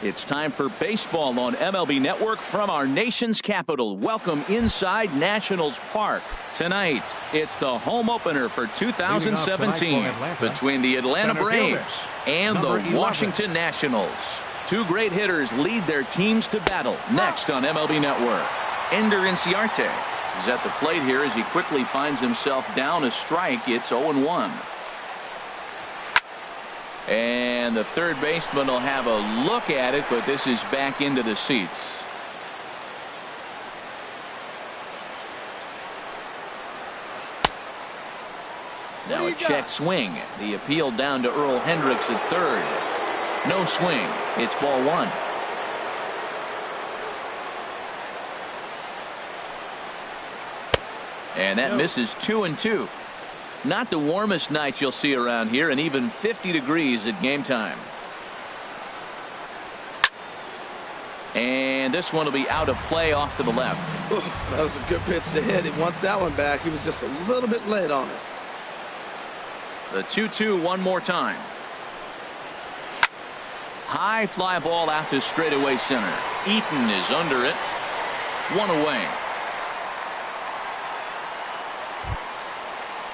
It's time for baseball on MLB Network from our nation's capital. Welcome inside Nationals Park. Tonight, it's the home opener for 2017 between the Atlanta Braves and the Washington Nationals. Two great hitters lead their teams to battle. Next on MLB Network, Ender Inciarte is at the plate here as he quickly finds himself down a strike. It's 0-1. And the third baseman will have a look at it, but this is back into the seats. Now a check swing. The appeal down to Earl Hendricks at third. No swing. It's ball one. And that misses 2-2. Not the warmest night you'll see around here, and even 50 degrees at game time. And this one will be out of play off to the left. Ooh, that was a good pitch to hit. He wants that one back. He was just a little bit late on it. The 2-2 one more time. High fly ball out to straightaway center. Eaton is under it. One away.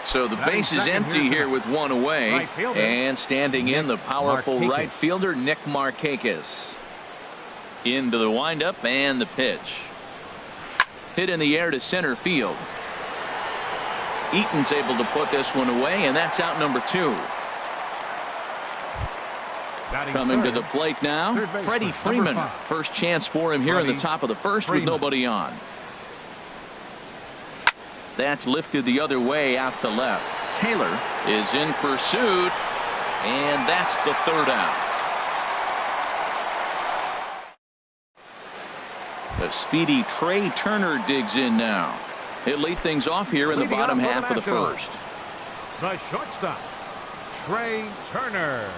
So the base is empty here with one away. And standing in, the powerful right fielder, Nick Markakis. Into the windup and the pitch. Hit in the air to center field. Eaton's able to put this one away, and that's out number 2. Coming to the plate now, Freddie Freeman. First chance for him here in the top of the first with nobody on. That's lifted the other way out to left. Taylor is in pursuit, and that's the third out. The speedy Trey Turner digs in now. He'll lead things off here in the bottom half of the first. The shortstop, Trey Turner.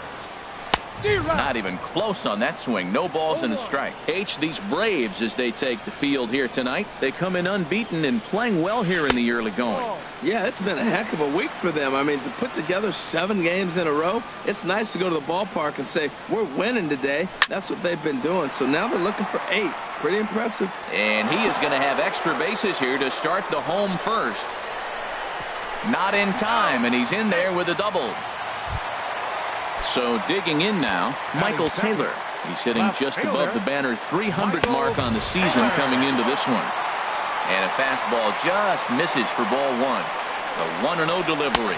Not even close on that swing. No balls and a strike. These Braves, as they take the field here tonight, they come in unbeaten and playing well here in the early going. Yeah, it's been a heck of a week for them. I mean, to put together 7 games in a row, it's nice to go to the ballpark and say, we're winning today. That's what they've been doing. So now they're looking for 8. Pretty impressive. And he is going to have extra bases here to start the home first. Not in time, and he's in there with a double. So digging in now, Michael Taylor. He's hitting just above the banner 300 mark on the season coming into this one. And a fastball just misses for ball one. The 1-0 delivery.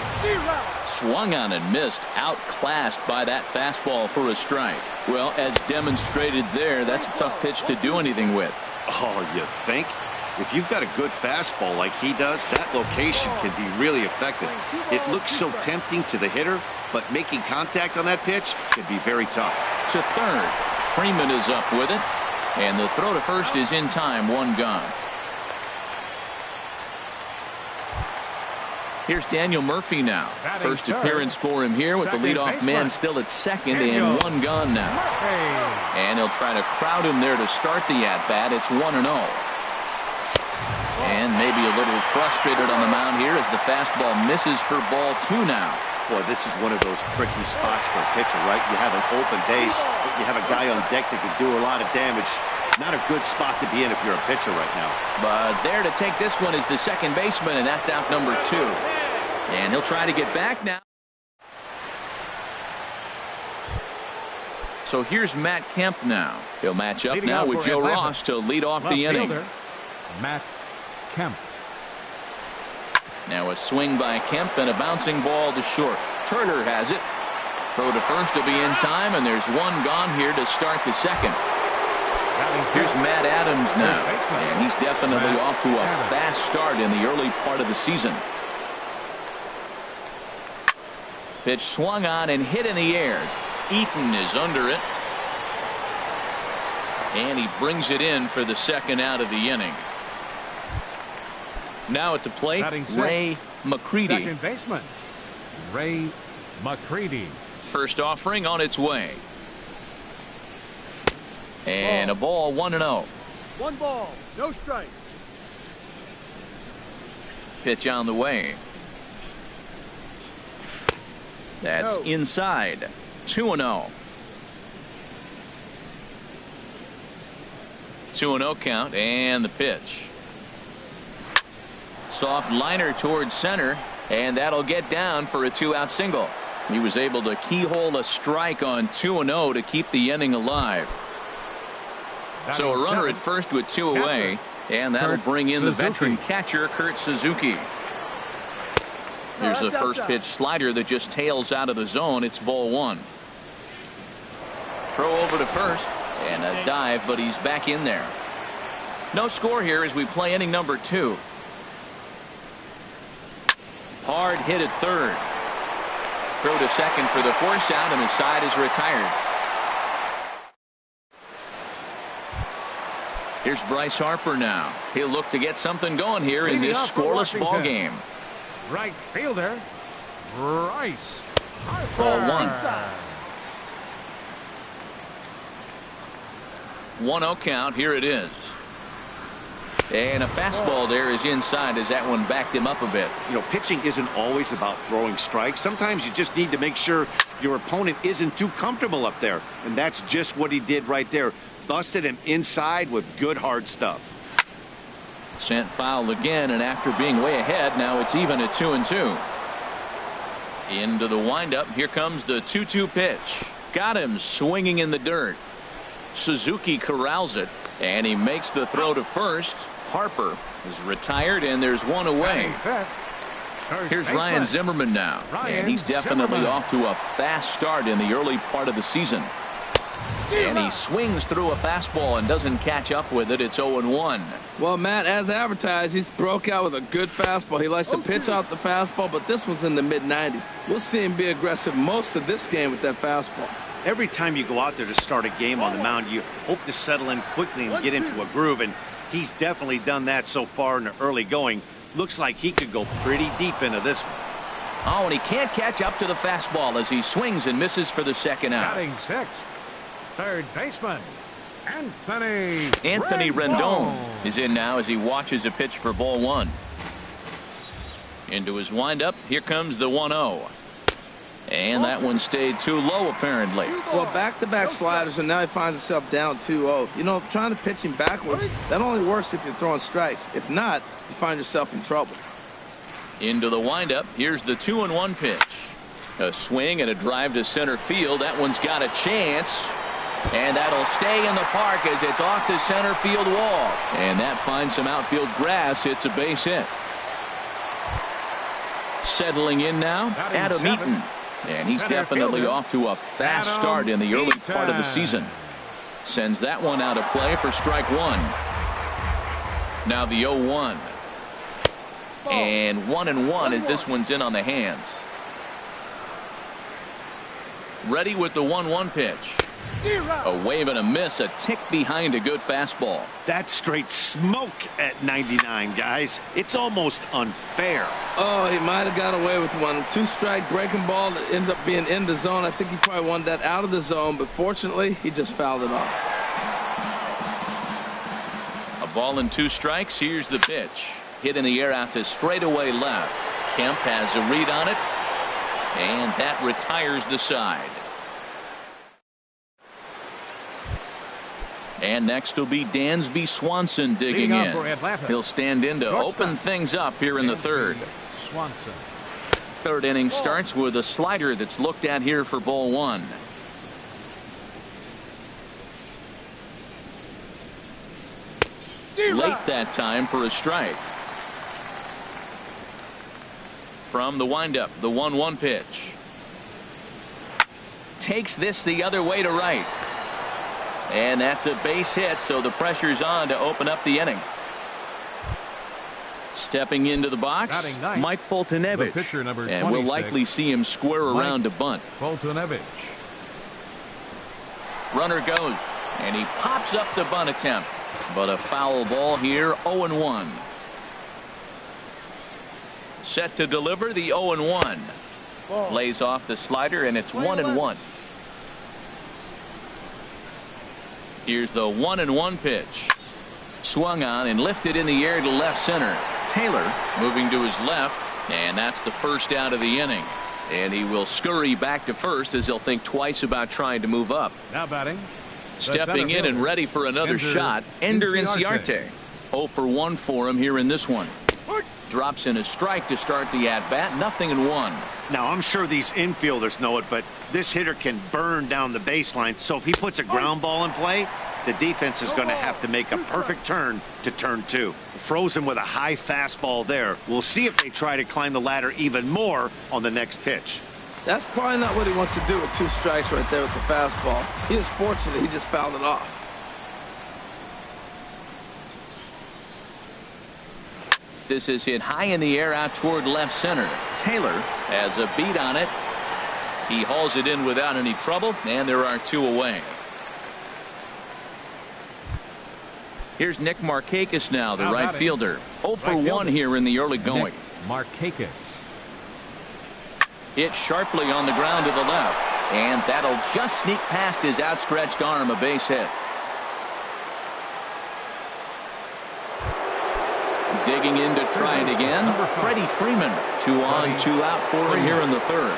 Swung on and missed. Outclassed by that fastball for a strike. Well, as demonstrated there, that's a tough pitch to do anything with. Oh, you think? If you've got a good fastball like he does, that location can be really effective. It looks so tempting to the hitter, but making contact on that pitch can be very tough. To third. Freeman is up with it. And the throw to first is in time. One gone. Here's Daniel Murphy now. First appearance for him here with the leadoff man still at second and one gone now. And he'll try to crowd him there to start the at-bat. It's 1-0. And maybe a little frustrated on the mound here as the fastball misses for ball 2 now. Boy, this is one of those tricky spots for a pitcher, right? You have an open base. You have a guy on deck that can do a lot of damage. Not a good spot to be in if you're a pitcher right now. But there to take this one is the second baseman, and that's out number 2. And he'll try to get back now. So here's Matt Kemp now. He'll match up now with Joe Ross to lead off the inning. Matt Kemp. Now a swing by Kemp and a bouncing ball to short. Turner has it. Throw to first will be in time, and there's one gone here to start the second. Here's Matt Adams now, and he's definitely off to a fast start in the early part of the season. Pitch swung on and hit in the air. Eaton is under it. And he brings it in for the second out of the inning. Now at the plate, Ray McCready. Second baseman, Ray McCready. First offering on its way. And a ball, 1-0. 1 ball, no strike. Pitch on the way. That's inside. 2-0. 2-0 count, and the pitch. Soft liner towards center, and that'll get down for a 2-out single. He was able to keyhole a strike on 2-0 to keep the inning alive. So a runner at first with 2 away, and that'll bring in the veteran catcher, Kurt Suzuki. Here's the first pitch slider that just tails out of the zone. It's ball 1. Throw over to first, and a dive, but he's back in there. No score here as we play inning number 2. Hard hit at third. Throw to second for the force out, and the side is retired. Here's Bryce Harper now. He'll look to get something going here in this scoreless ball game. Right fielder, Bryce Harper. Ball 1. 1-0 count. Here it is. And a fastball there is inside as that one backed him up a bit. You know, pitching isn't always about throwing strikes. Sometimes you just need to make sure your opponent isn't too comfortable up there. And that's just what he did right there. Busted him inside with good hard stuff. Sent foul again, and after being way ahead, now it's even at 2-2. Into the windup. Here comes the 2-2 pitch. Got him swinging in the dirt. Suzuki corrals it, and he makes the throw to first. Harper is retired, and there's 1 away. Here's Ryan Zimmerman now, and he's definitely off to a fast start in the early part of the season. And he swings through a fastball and doesn't catch up with it. It's 0-1. Well, Matt, as advertised, he's broke out with a good fastball. He likes to pitch out the fastball, but this was in the mid-90s. We'll see him be aggressive most of this game with that fastball. Every time you go out there to start a game on the mound, you hope to settle in quickly and get into a groove, and he's definitely done that so far in the early going. Looks like he could go pretty deep into this one. Oh, and he can't catch up to the fastball as he swings and misses for the second out. Batting 6th, third baseman, Anthony Rendon is in now as he watches a pitch for ball 1. Into his windup. Here comes the 1-0. And that one stayed too low, apparently. Well, back-to-back sliders, and now he finds himself down 2-0. You know, trying to pitch him backwards, that only works if you're throwing strikes. If not, you find yourself in trouble. Into the windup. Here's the 2-1 pitch. A swing and a drive to center field. That one's got a chance. And that'll stay in the park as it's off the center field wall. And that finds some outfield grass. It's a base hit. Settling in now, Adam Eaton. And he's definitely off to a fast start in the early part of the season. Sends that one out of play for strike 1. Now the 0-1. And 1-1 as this one's in on the hands. Ready with the 1-1 pitch. A wave and a miss, a tick behind a good fastball. That's straight smoke at 99, guys. It's almost unfair. Oh, he might have got away with one. 2-strike breaking ball that ended up being in the zone. I think he probably wanted that out of the zone, but fortunately, he just fouled it off. A ball and 2 strikes. Here's the pitch. Hit in the air out to straightaway left. Kemp has a read on it, and that retires the side. And next will be Dansby Swanson digging in. He'll stand in to open things up here in the third. Swanson. Third inning starts with a slider that's looked at here for ball 1. Late that time for a strike. From the windup, the 1-1 pitch. Takes this the other way to right. And that's a base hit, so the pressure's on to open up the inning. Stepping into the box, Mike Foltynewicz, and we'll likely see him square around to bunt. Foltynewicz. Runner goes, and he pops up the bunt attempt, but a foul ball here, 0-1. Set to deliver the 0-1. Lays off the slider, and it's 1-1. Here's the 1-1 pitch. Swung on and lifted in the air to left center. Taylor moving to his left, and that's the first out of the inning. And he will scurry back to first as he'll think twice about trying to move up. Now batting, Stepping in and ready for another shot, Ender Inciarte. 0 for 1 for him here in this one. Drops in a strike to start the at-bat, 0-1. Now, I'm sure these infielders know it, but this hitter can burn down the baseline, so if he puts a ground ball in play, the defense is going to have to make a perfect turn to turn 2. Frozen with a high fastball there. We'll see if they try to climb the ladder even more on the next pitch. That's probably not what he wants to do with 2 strikes right there with the fastball. He was fortunate he just fouled it off. This is hit high in the air out toward left center. Taylor has a beat on it. He hauls it in without any trouble, and there are 2 away. Here's Nick Markakis now, the right fielder. 0 for 1 here in the early going. Markakis. Hit sharply on the ground to the left, and that'll just sneak past his outstretched arm, a base hit. Digging in to try it again, Freddie Freeman. 2 on, 2 out for him here in the 3rd.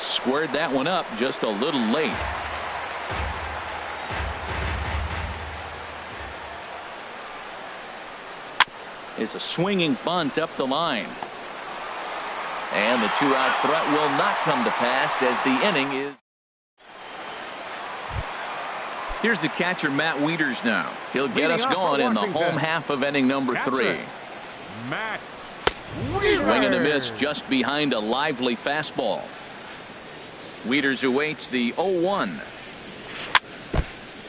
Squared that one up just a little late. It's a swinging bunt up the line. And the 2-out threat will not come to pass as the inning is. Here's the catcher, Matt Wieters now. He'll get us going in the home half of inning number 3. Matt Swing and a miss just behind a lively fastball. Wieters awaits the 0-1.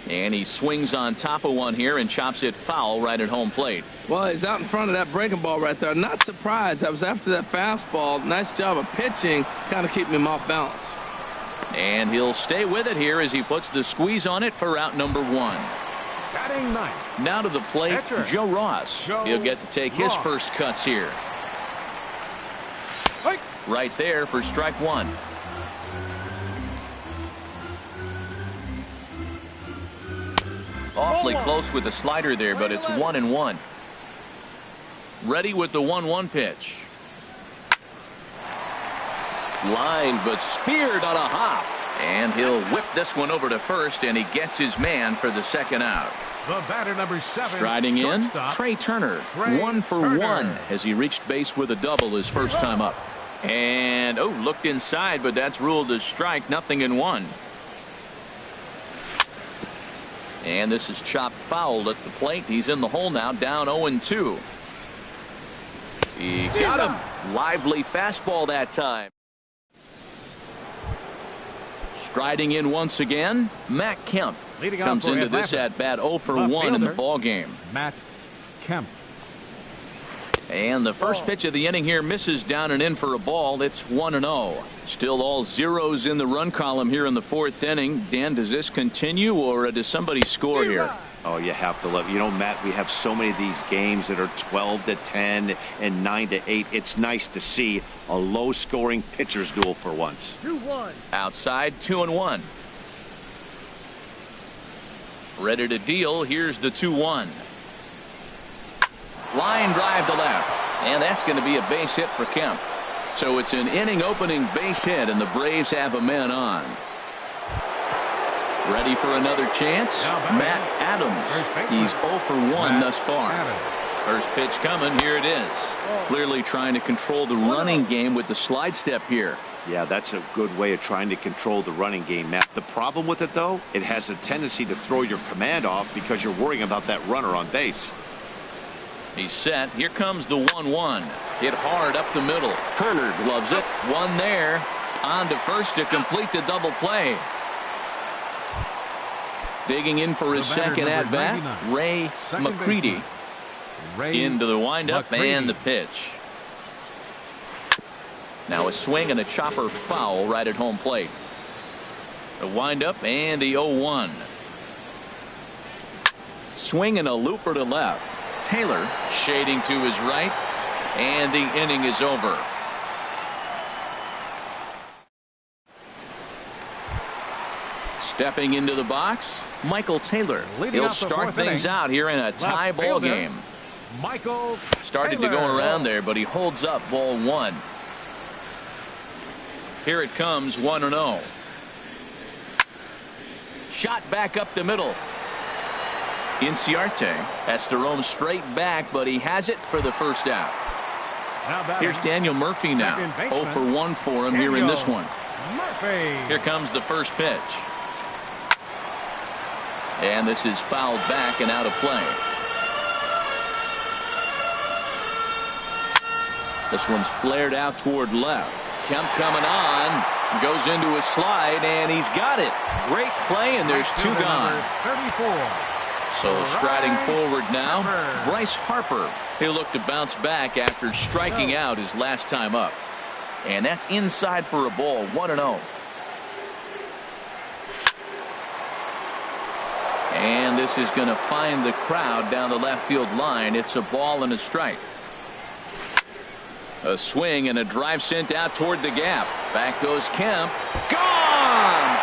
And he swings on top of one here and chops it foul right at home plate. Well, he's out in front of that breaking ball right there. Not surprised. I was after that fastball. Nice job of pitching, kind of keeping him off balance. And he'll stay with it here as he puts the squeeze on it for out number 1. batting 9th. Now to the plate, Catcher, Joe Ross. He'll get to take his first cuts here. Right there for strike 1. Awfully close with the slider there, but it's 1-1. Ready with the 1-1 pitch. Line, but speared on a hop. And he'll whip this one over to first, and he gets his man for the 2nd out. The batter, number 7. Striding in, shortstop, Trey Turner. Trey 1 for Turner. 1 as he reached base with a double his first time up. And, looked inside, but that's ruled as strike, 0-1. And this is chopped foul at the plate. He's in the hole now, down 0-2. He got him. Lively fastball that time. Striding in once again, Matt Kemp. Leading off Comes for into Atlanta, this at-bat 0 for the 1 in the fielder, ball game. Matt Kemp. And the first pitch of the inning here misses down and in for a ball. It's 1-0. Still all zeros in the run column here in the 4th inning. Dan, does this continue, or does somebody score here? Oh, you have to love. You know, Matt, we have so many of these games that are 12-10 and 9-8. It's nice to see a low-scoring pitcher's duel for once. 2-1. Outside, 2-1. Ready to deal. Here's the 2-1. Line drive to left, and that's going to be a base hit for Kemp. So it's an inning opening base hit, and the Braves have a man on. Ready for another chance? Matt Adams. He's 0 for 1 thus far. First pitch coming. Here it is. Clearly trying to control the running game with the slide step here. Yeah, that's a good way of trying to control the running game, Matt. The problem with it, though, it has a tendency to throw your command off because you're worrying about that runner on base. He's set. Here comes the 1-1. Hit hard up the middle. Turner gloves it. One there. On to first to complete the double play. Digging in for his second at-bat, Ray McCready. Into the windup and the pitch. Now a swing and a chopper foul right at home plate. The windup and the 0-1. Swing and a looper to left. Taylor shading to his right, and the inning is over. Stepping into the box, Michael Taylor. He'll start things out here in a tie ball game. Michael Started to go around there, but he holds up ball 1. Here it comes, 1-0. Shot back up the middle. Inciarte has to roam straight back, but he has it for the first out. Here's Daniel Murphy now. 0 for 1 for him here in this one. Here comes the first pitch. And this is fouled back and out of play. This one's flared out toward left. Kemp coming on. Goes into a slide, and he's got it. Great play, and there's two gone. 34. So striding forward now, Bryce Harper. He'll look to bounce back after striking out his last time up. And that's inside for a ball, 1-0. And this is going to find the crowd down the left field line. It's a ball and a strike. A swing and a drive sent out toward the gap. Back goes Kemp. Gone!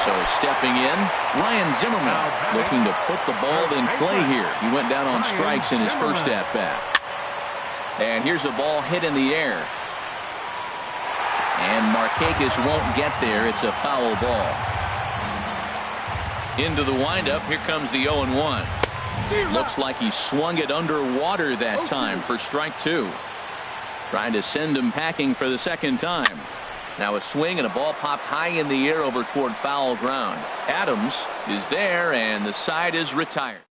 So stepping in, Ryan Zimmerman looking to put the ball in play here. He went down on strikes in his first at-bat. And here's a ball hit in the air. And Markakis won't get there. It's a foul ball. Into the windup. Here comes the 0-1. Looks like he swung it underwater that time for strike two. Trying to send him packing for the second time. Now a swing and a ball popped high in the air over toward foul ground. Adams is there, and the side is retired.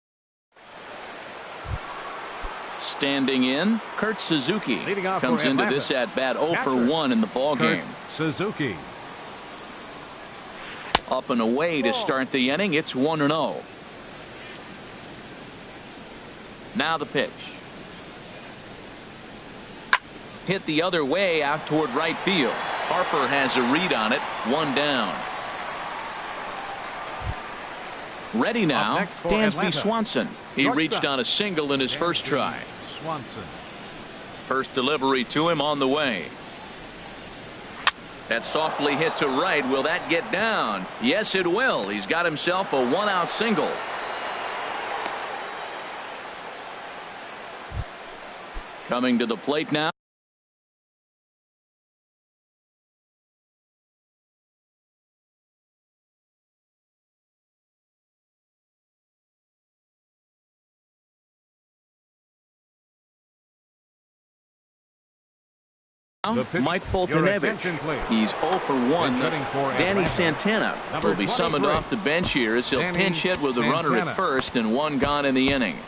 Standing in, Kurt Suzuki comes into this at bat 0 for 1 in the ball game. Suzuki. Up and away to start the inning. It's 1-0. Now the pitch. Hit the other way out toward right field. Harper has a read on it. One down. Ready now, Dansby Swanson. He reached on a single in his first try. Swanson. First delivery to him on the way. That softly hit to right. Will that get down? Yes, it will. He's got himself a one-out single. Coming to the plate now. Mike Foltynewicz. He's 0 for 1. Danny Santana will be summoned off the bench here as he'll pinch hit with the runner at first and one gone in the inning.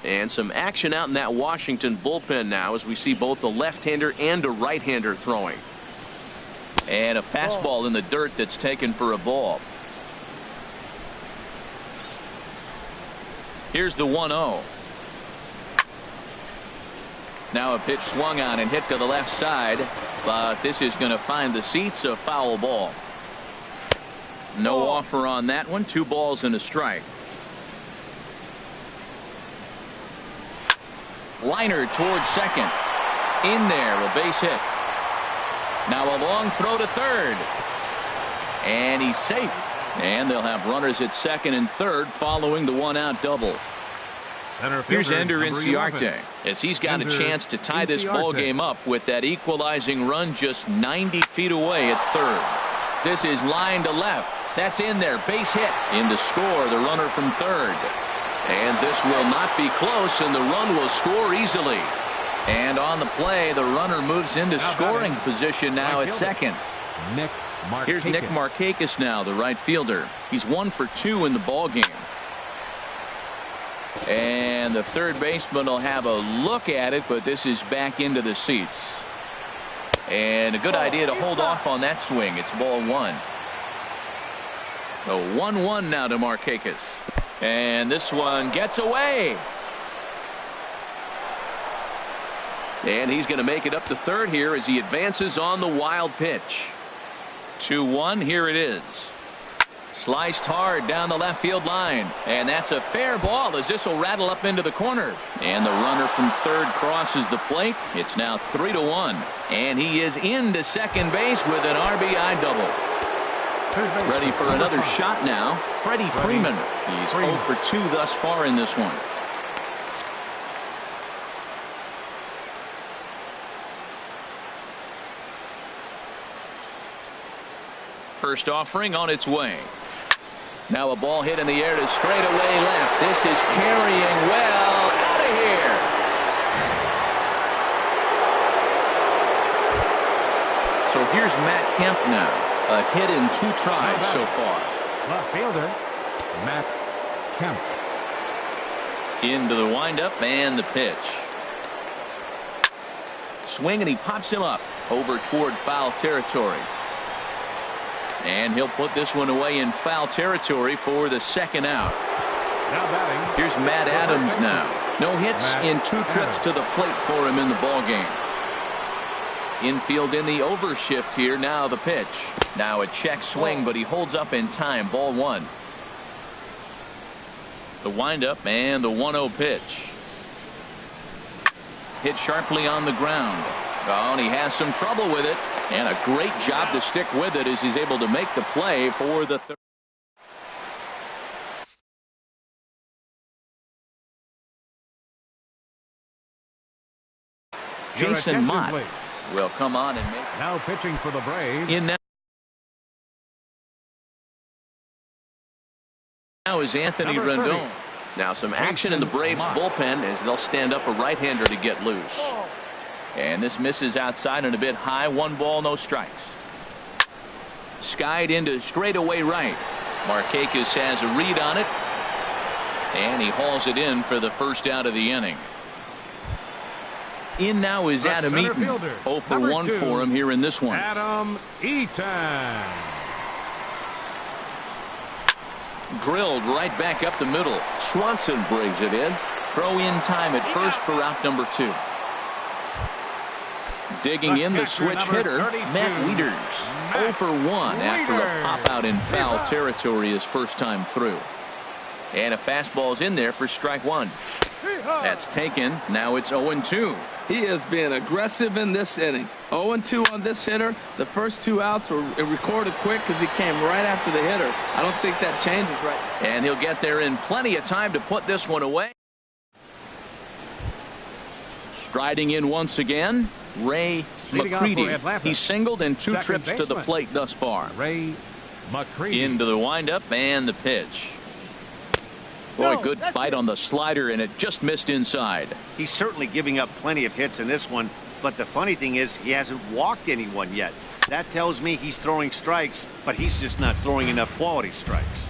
And some action out in that Washington bullpen now as we see both a left-hander and a right-hander throwing. And a fastball in the dirt that's taken for a ball. Here's the 1-0. Now a pitch swung on and hit to the left side, but this is going to find the seats. A foul ball. No offer on that one. 2 balls and a strike. Liner towards second. In there, a base hit. Now a long throw to third. And he's safe. And they'll have runners at second and third following the one-out double. Here's Ender Inciarte as he's got a chance to tie this ball game up with that equalizing run just 90 feet away at third. This is line to left. That's in there. Base hit. In to score the runner from third. And this will not be close, and the run will score easily. And on the play, the runner moves into scoring position now at second. Here's Nick Markakis now, the right fielder. He's 1 for 2 in the ball game. And the third baseman will have a look at it, but this is back into the seats. And a good idea to hold off on that swing. It's ball 1. So 1-1 now to Markakis. And this one gets away. And he's going to make it up to third here as he advances on the wild pitch. 2-1. Here it is. Sliced hard down the left field line. And that's a fair ball as this will rattle up into the corner. And the runner from third crosses the plate. It's now 3-1. And he is into second base with an RBI double. Ready for another shot now. Freddie Freeman. He's 0 for 2 thus far in this one. first offering on its way. Now a ball hit in the air to straightaway left. This is carrying well out of here. So here's Matt Kemp now. A hit in 2 tries so far. Left fielder, Matt Kemp. Into the windup and the pitch. Swing, and he pops him up over toward foul territory. And he'll put this one away in foul territory for the second out. Now batting. Here's Matt Adams now. No hits in 2 trips to the plate for him in the ballgame. Infield in the overshift here. Now the pitch. Now a check swing, but he holds up in time. Ball 1. The windup and the 1-0 pitch. Hit sharply on the ground. Oh, and he has some trouble with it. And a great job to stick with it as he's able to make the play for the third. Jason Mott will come on and make. Now pitching for the Braves. In now is Anthony Rendon. Now some action in the Braves bullpen as they'll stand up a right-hander to get loose. And this misses outside and a bit high. 1 ball, no strikes. Skied into straightaway right. Markakis has a read on it. And he hauls it in for the first out of the inning. In now is Adam Eaton. 0 for 1 for him here in this one. Adam Eaton. Drilled right back up the middle. Swanson brings it in. Throw in time at first for out number 2. Digging in the switch hitter, Matt Wieters. 0 for 1 after a pop out in foul territory his first time through. And a fastball's in there for strike 1. That's taken. Now it's 0-2. He has been aggressive in this inning. 0-2 on this hitter. The first 2 outs were recorded quick because he came right after the hitter. I don't think that changes right. And he'll get there in plenty of time to put this one away. Striding in once again, Ray McCready. He's singled in 2 trips to the plate thus far. Ray McCready. Into the windup and the pitch. Boy, good bite on the slider, and it just missed inside. He's certainly giving up plenty of hits in this one, but the funny thing is he hasn't walked anyone yet. That tells me he's throwing strikes, but he's just not throwing enough quality strikes.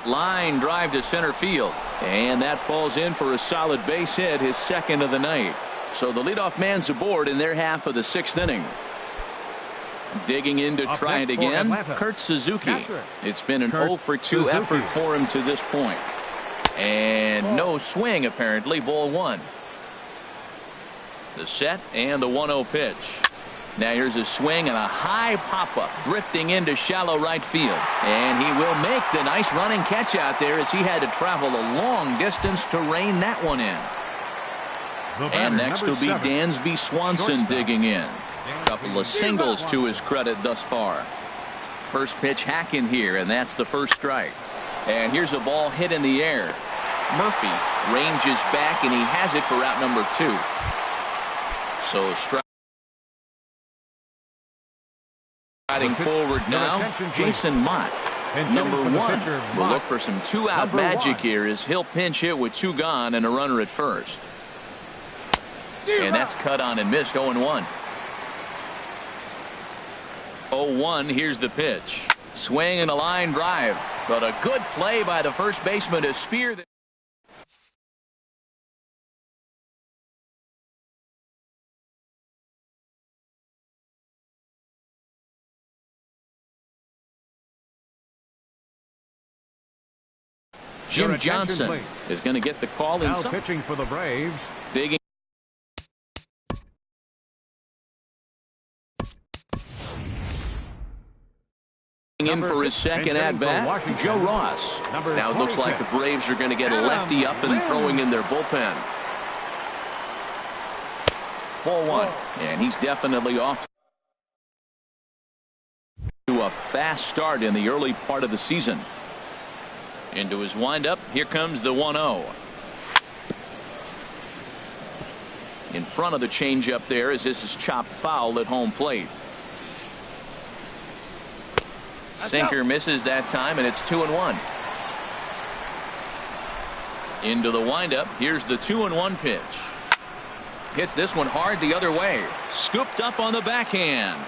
Line drive to center field, and that falls in for a solid base hit, his second of the night. So the leadoff man's aboard in their half of the 6th inning. Digging in to try it again, Kurt Suzuki. It's been an 0 for 2 effort for him to this point. And no swing, apparently. Ball 1. The set and the 1-0 pitch. Now here's a swing and a high pop-up drifting into shallow right field. And he will make the nice running catch out there as he had to travel a long distance to rein that one in. And next will be Dansby Swanson digging in. Couple of singles to his credit thus far. First pitch hacking here, and that's the first strike. And here's a ball hit in the air. Murphy ranges back, and he has it for out number 2. So striding forward now, Jason Mott. Number 1 will look for some 2-out magic here as he'll pinch hit with 2 gone and a runner at first. And that's cut on and missed. 0-1. 0-1. Here's the pitch. Swing and a line drive, but a good play by the first baseman to spear the Jim Johnson is going to get the call in. Now pitching for the Braves. Digging in for his second at-bat, Joe Ross. Now it looks like the Braves are going to get a lefty up and throwing in their bullpen. Ball 1, and he's definitely off to a fast start in the early part of the season. Into his windup, here comes the 1-0. in front of the changeup there as this is chopped foul at home plate. Sinker misses that time, and it's 2-1. Into the windup. Here's the 2-1 pitch. Hits this one hard the other way. Scooped up on the backhand.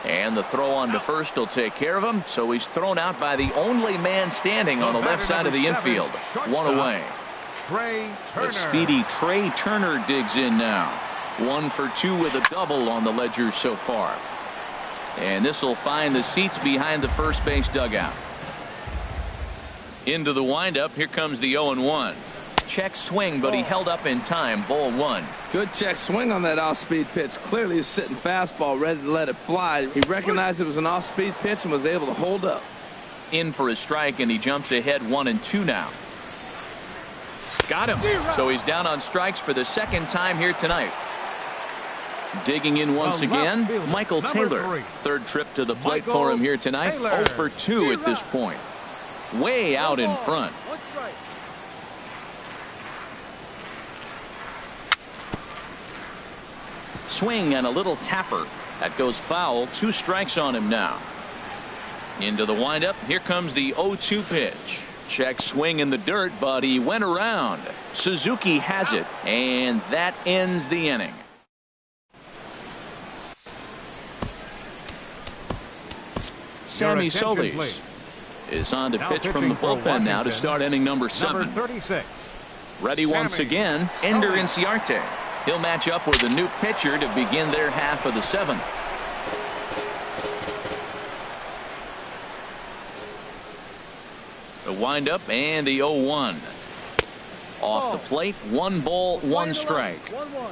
And the throw on to first will take care of him. So he's thrown out by the only man standing on the left side of the infield. One away. But speedy Trey Turner digs in now. 1 for 2 with a double on the ledger so far. And this will find the seats behind the first base dugout. Into the windup. Here comes the 0-1. Check swing, but he held up in time. Ball 1. Good check swing on that off-speed pitch. Clearly a sitting fastball ready to let it fly. He recognized it was an off-speed pitch and was able to hold up. In for a strike, and he jumps ahead 1-2 now. Got him. So he's down on strikes for the second time here tonight. Digging in once again, Michael Taylor. Third trip to the plate for him here tonight. 0 for 2 at this point. Way out in front. Swing and a little tapper. That goes foul. 2 strikes on him now. Into the windup. Here comes the 0-2 pitch. Check swing in the dirt, but he went around. Suzuki has it, and that ends the inning. Sammy Solis is on to pitch from the bullpen now to start inning number 7. Number 36. Ready once again, Ender Inciarte. He'll match up with a new pitcher to begin their half of the 7th. The windup and the 0-1. Off the plate, 1 ball, 1 strike. 1-1.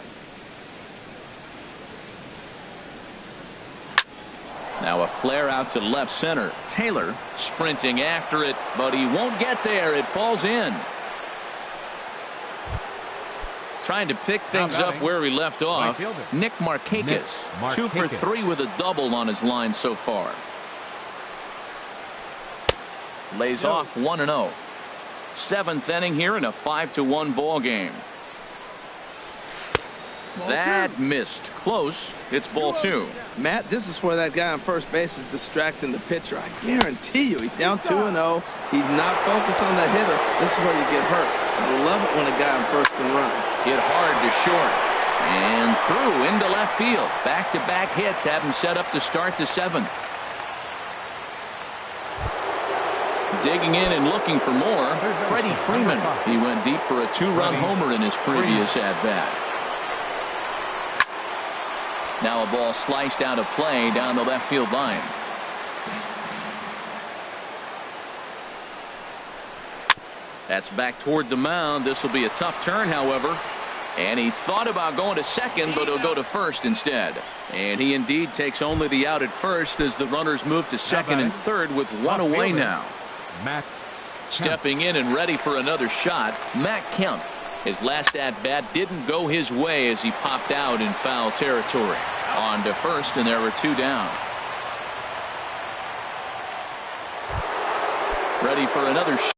Now a flare out to left center. Taylor sprinting after it, but he won't get there. It falls in. Trying to pick things up where he left off. Nick Markakis. 2 for 3 with a double on his line so far. Lays off 1-0. 7th inning here in a 5-1 ball game. That missed. Close. It's ball 2. Matt, this is where that guy on first base is distracting the pitcher. I guarantee you he's down 2-0. He's not focused on that hitter. This is where you get hurt. I love it when a guy on first can run. Hit hard to short. And through into left field. Back-to-back hits have him set up to start the 7th. Digging in and looking for more, Freddie Freeman. He went deep for a 2-run homer in his previous at-bat. Now a ball sliced out of play down the left field line. That's back toward the mound. This will be a tough turn, however. And he thought about going to second, but he'll go to first instead. And he indeed takes only the out at first as the runners move to second and third with 1 away now. Matt Stepping in and ready for another shot, Matt Kemp. His last at-bat didn't go his way as he popped out in foul territory. On to first, and there were 2 down. Ready for another shot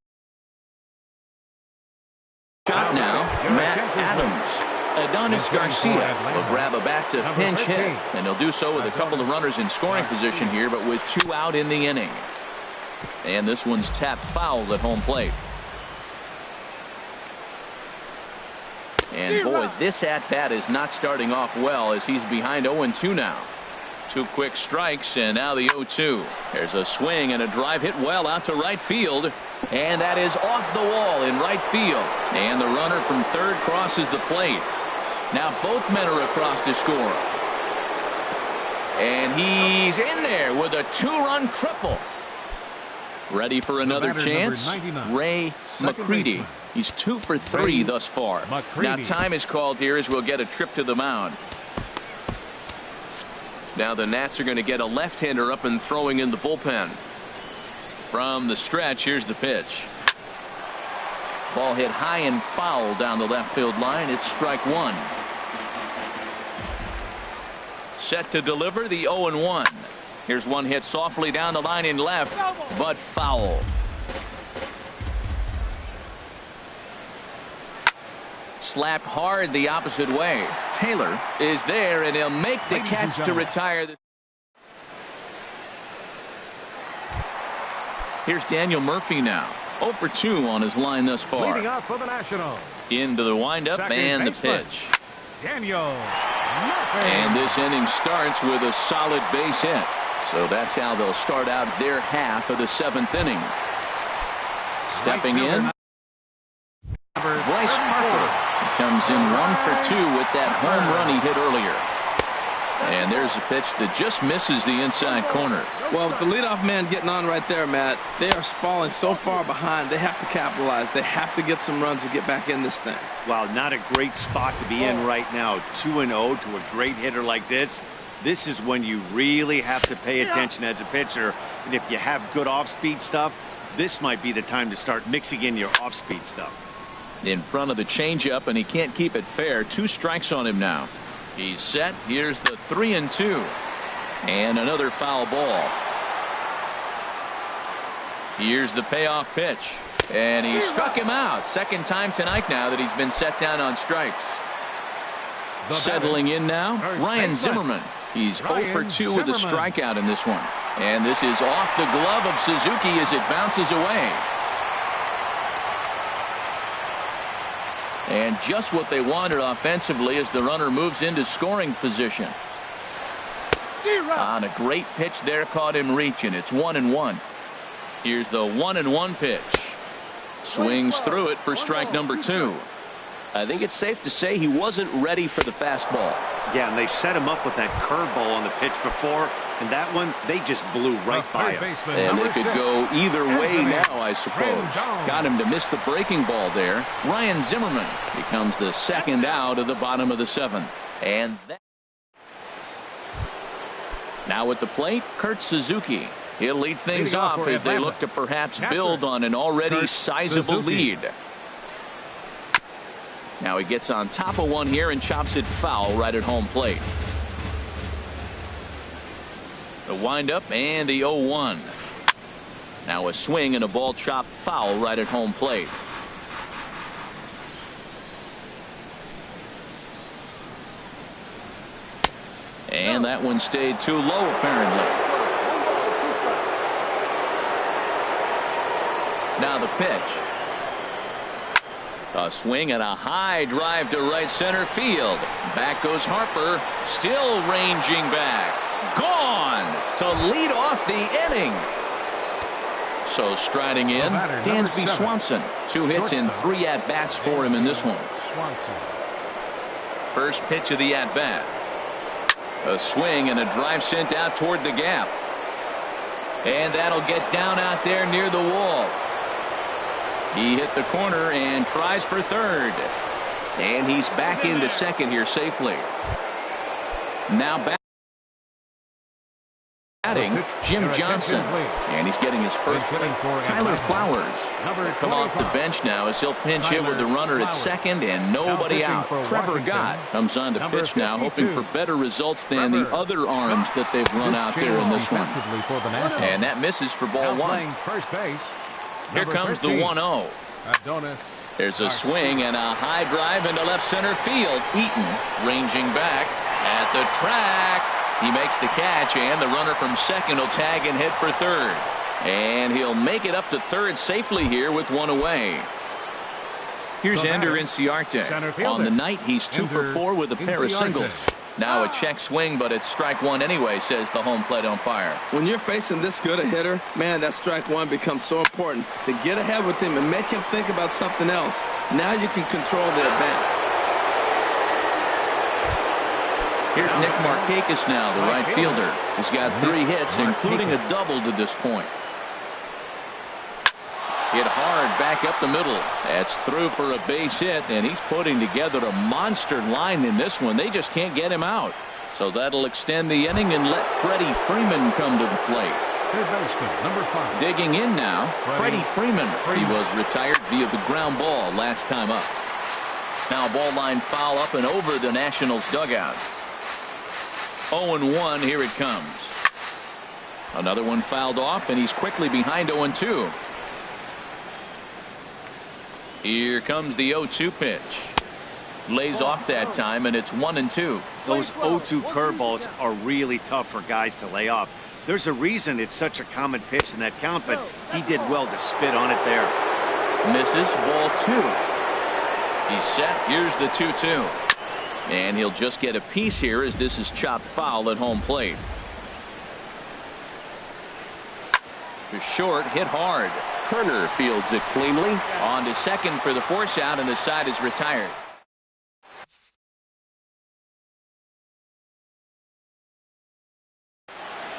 now, Matt Adams. Adonis Garcia will grab a bat to pinch hit, and he'll do so with a couple of runners in scoring position here, but with 2 out in the inning. And this one's tapped foul at home plate. And boy, this at-bat is not starting off well as he's behind 0-2 now. 2 quick strikes, and now the 0-2. There's a swing and a drive hit well out to right field. And that is off the wall in right field. And the runner from third crosses the plate. Now both men are across to score. And he's in there with a 2-run triple. Ready for another chance? Ray McCready. He's 2 for 3 thus far. Now time is called here as we'll get a trip to the mound. Now the Nats are going to get a left-hander up and throwing in the bullpen. From the stretch, here's the pitch. Ball hit high and foul down the left field line. It's strike 1. Set to deliver the 0-1. Here's one hit softly down the line in left, but foul. slapped hard the opposite way. Taylor is there, and he'll make the catch to retire. Here's Daniel Murphy now. 0 for 2 on his line thus far. Leading off for the Nationals. Into the windup and the pitch. Daniel Murphy. And this inning starts with a solid base hit. So that's how they'll start out their half of the 7th inning. Stepping in, Bryce Harper comes in 1 for 2 with that home run he hit earlier. And there's a pitch that just misses the inside corner. Well, with the leadoff man getting on right there, Matt, they are falling so far behind. They have to capitalize. They have to get some runs to get back in this thing. Wow, not a great spot to be in right now. 2-0 to a great hitter like this. This is when you really have to pay attention as a pitcher. And if you have good off-speed stuff, this might be the time to start mixing in your off-speed stuff. In front of the changeup, and he can't keep it fair. 2 strikes on him now. He's set. Here's the 3-2. And another foul ball. Here's the payoff pitch. And he struck him out. Second time tonight now that he's been set down on strikes. Settling in now, Ryan Zimmerman. He's 0 for 2 with a strikeout in this one. And this is off the glove of Suzuki as it bounces away. And just what they wanted offensively as the runner moves into scoring position. On a great pitch there, caught him reaching. It's 1-1. Here's the 1-1 pitch. Swings through it for strike number 2. I think it's safe to say he wasn't ready for the fastball. Yeah, and they set him up with that curveball on the pitch before, and that one, they just blew right by him. And they could go either way now, I suppose. Got him to miss the breaking ball there. Ryan Zimmerman becomes the second out of the bottom of the 7th. And now at the plate, Kurt Suzuki. He'll lead things off as they look to perhaps build on an already sizable lead. Now he gets on top of one here and chops it foul right at home plate. The windup and the 0-1. Now a swing and a ball chopped foul right at home plate. And that one stayed too low apparently. Now the pitch. A swing and a high drive to right center field. Back goes Harper, still ranging back. Gone to lead off the inning. So striding in, Dansby Swanson. 2 hits in 3 at-bats for him in this one. First pitch of the at-bat. A swing and a drive sent out toward the gap. And that'll get down out there near the wall. He hit the corner and tries for third. And he's back into second here safely. Now batting Jim Johnson. And he's getting his first point. Tyler Flowers come off the bench now as he'll pinch hit with the runner at second and nobody out. Trevor Gott comes on to pitch now, hoping for better results than the other arms that they've run out there in this one. And that misses for ball 1. Here comes the 1-0. There's a swing and a high drive into left center field. Eaton ranging back at the track. He makes the catch, and the runner from second will tag and head for third. And he'll make it up to third safely here with 1 away. Here's Ender Inciarte. On the night, he's 2 for 4 with a pair of singles. Now a check swing, but it's strike 1 anyway, says the home plate umpire. When you're facing this good a hitter, man, that strike 1 becomes so important to get ahead with him and make him think about something else. Now you can control the at-bat. Here's Nick Markakis now, the right fielder. He's got 3 hits, including a double to this point. Hit hard back up the middle. That's through for a base hit, and he's putting together a monster line in this one. They just can't get him out. So that'll extend the inning and let Freddie Freeman come to the plate. Number 5. Digging in now, Freddie Freeman. He was retired via the ground ball last time up. Now a ball line foul up and over the Nationals dugout. 0-1, here it comes. Another one fouled off, and he's quickly behind 0-2. Here comes the 0-2 pitch. Lays off that time, and it's 1-2. Those 0-2 curveballs are really tough for guys to lay off. There's a reason it's such a common pitch in that count, but he did well to spit on it there. Misses, ball 2. He's set. Here's the 2-2. And he'll just get a piece here as this is chopped foul at home plate. To short, hit hard. Turner fields it cleanly. On to second for the force out, and the side is retired.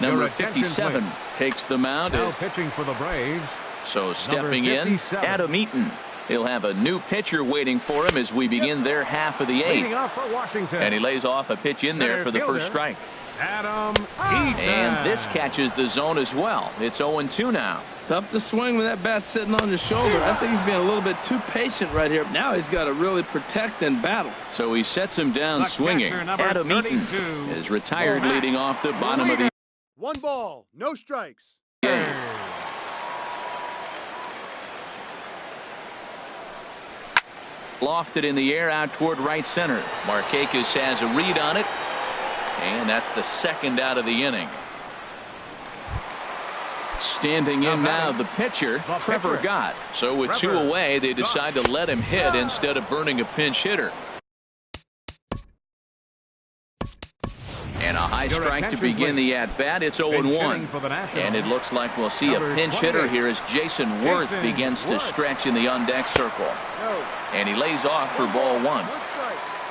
Number 57 takes the mound. Now pitching for the Braves. So stepping in, Adam Eaton. He'll have a new pitcher waiting for him as we begin their half of the eighth. And he lays off a pitch in there for the first strike. Adam Eaton. And this catches the zone as well. It's 0-2 now. Tough to swing with that bat sitting on his shoulder. I think he's being a little bit too patient right here. Now he's got to really protect and battle. So he sets him down swinging. Adam Eaton is retired leading off the bottom of the 1 ball, no strikes. game. Lofted in the air out toward right center. Markakis has a read on it. And that's the second out of the inning. Standing in now, the pitcher, Trevor Gott. So with 2 away, they decide to let him hit instead of burning a pinch hitter. And a high strike to begin the at-bat. It's 0-1. And it looks like we'll see a pinch hitter here as Jason Worth begins to stretch in the on-deck circle. And he lays off for ball 1.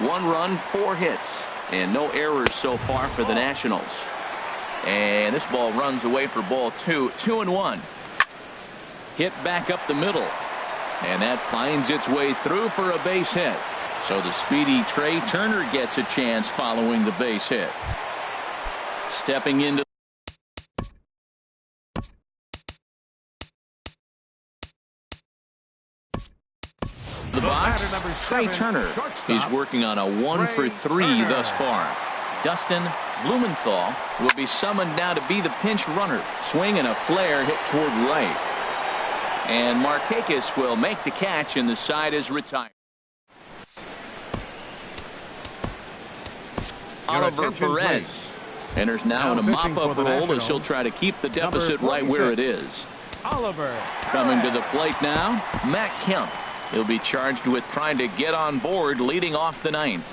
1 run, 4 hits. And no errors so far for the Nationals. And this ball runs away for ball 2. 2-1. Hit back up the middle. And that finds its way through for a base hit. So the speedy Trey Turner gets a chance following the base hit. Stepping into the box, Trey Turner. He's working on a 1 for 3 thus far. Dustin Blumenthal will be summoned now to be the pinch runner. Swing and a flare hit toward right. And Markakis will make the catch, and the side is retired. Oliver Perez enters now in a mop-up role as he'll try to keep the deficit right where it is. Oliver coming to the plate now, Matt Kemp. He'll be charged with trying to get on board leading off the 9th.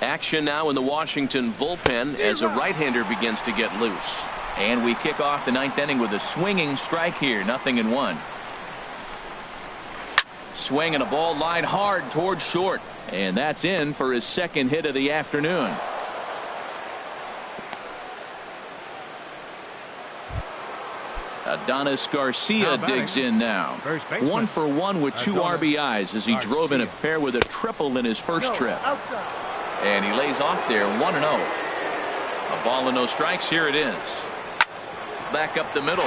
Action now in the Washington bullpen as a right-hander begins to get loose. And we kick off the 9th inning with a swinging strike here. 0-1. Swing and a ball lined hard towards short. And that's in for his second hit of the afternoon. Adonis Garcia digs in now. 1 for 1 with 2 RBIs as he drove in a pair with a triple in his first trip. And he lays off there 1-0. A ball and no strikes. Here it is. Back up the middle.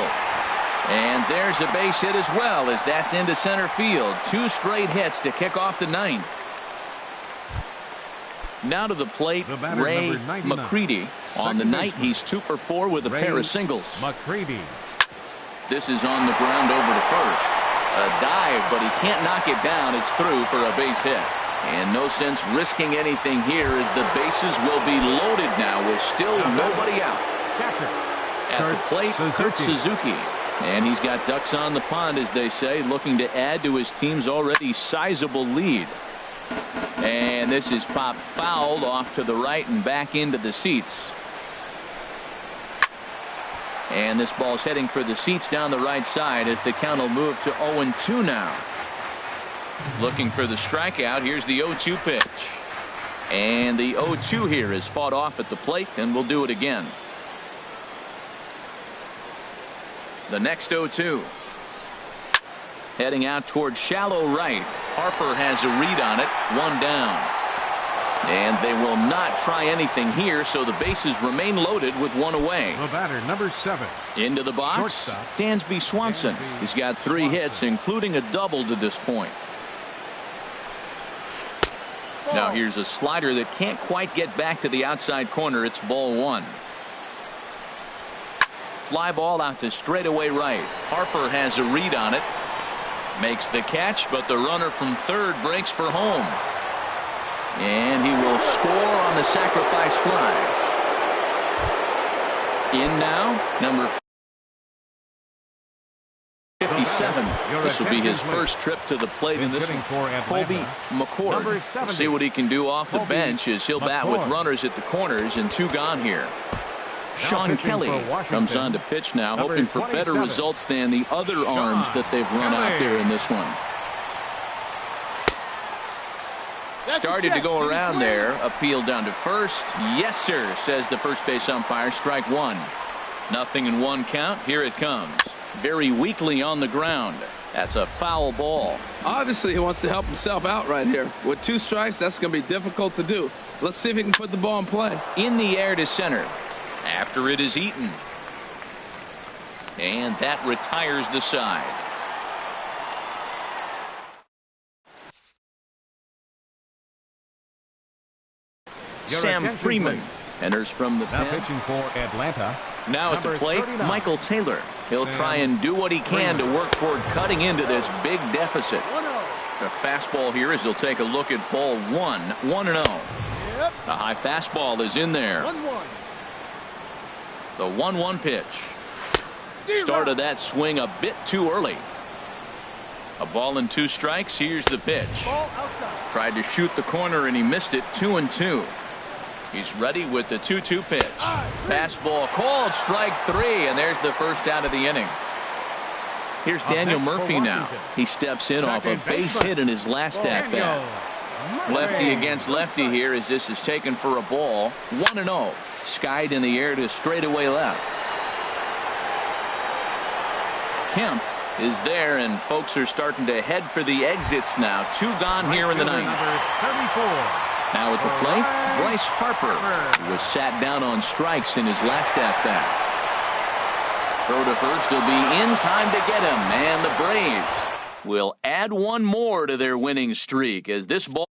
And there's a base hit as well as that's into center field. 2 straight hits to kick off the 9th. Now to the plate, Ray McCready. On the night, he's 2 for 4 with a pair of singles. McCready. This is on the ground over to first. A dive, but he can't knock it down. It's through for a base hit. And no sense risking anything here as the bases will be loaded now with still nobody out. At the plate, Kurt Suzuki. And he's got ducks on the pond, as they say, looking to add to his team's already sizable lead. And this is popped fouled off to the right and back into the seats. And this ball's heading for the seats down the right side as the count will move to 0-2 now. Looking for the strikeout. Here's the 0-2 pitch. And the 0-2 here is fought off at the plate, and we'll do it again. The next 0-2. Heading out towards shallow right. Harper has a read on it. 1 down. And they will not try anything here, so the bases remain loaded with 1 away. The batter, number 7. Into the box, Shortstop, Dansby Swanson. He's got 3 hits, including a double to this point. Now here's a slider that can't quite get back to the outside corner. It's ball 1. Fly ball out to straightaway right. Harper has a read on it. Makes the catch, but the runner from third breaks for home. And he will score on the sacrifice fly. In now, number 57. This will be his first trip to the plate in this one. Colby McCord. We'll see what he can do off the bench as he'll bat with runners at the corners and 2 gone here. Sean Kelly comes on to pitch now, hoping for better results than the other arms that they've run out there in this one. Started to go around there. Appeal down to first. Yes, sir, says the first base umpire. Strike 1. 0-1 count. Here it comes. Very weakly on the ground. That's a foul ball. Obviously, he wants to help himself out right here. With 2 strikes, that's going to be difficult to do. Let's see if he can put the ball in play. In the air to center. After it is eaten. And that retires the side. Sam Freeman enters from the Now pen. pitching for Atlanta. Now at the plate, 39. Michael Taylor. He'll try and do what he can to work toward cutting into this big deficit. 1-0. The fastball here as he'll take a look at ball 1. 1-0. Yep. A high fastball is in there. 1-1. The 1-1 pitch. Started that swing a bit too early. A ball and 2 strikes. Here's the pitch. Ball outside. Tried to shoot the corner and he missed it. 2-2. He's ready with the 2-2 pitch. Fastball called, strike 3, and there's the first out of the inning. Here's Daniel Murphy now. He steps in off a base hit in his last at-bat. Lefty against lefty here as this is taken for a ball. 1-0. Skied in the air to straightaway left. Kemp is there, and folks are starting to head for the exits now. 2 gone here in the ninth. Now at the plate, Bryce Harper, who was sat down on strikes in his last at-bat. Throw to first will be in time to get him, and the Braves will add 1 more to their winning streak as this ball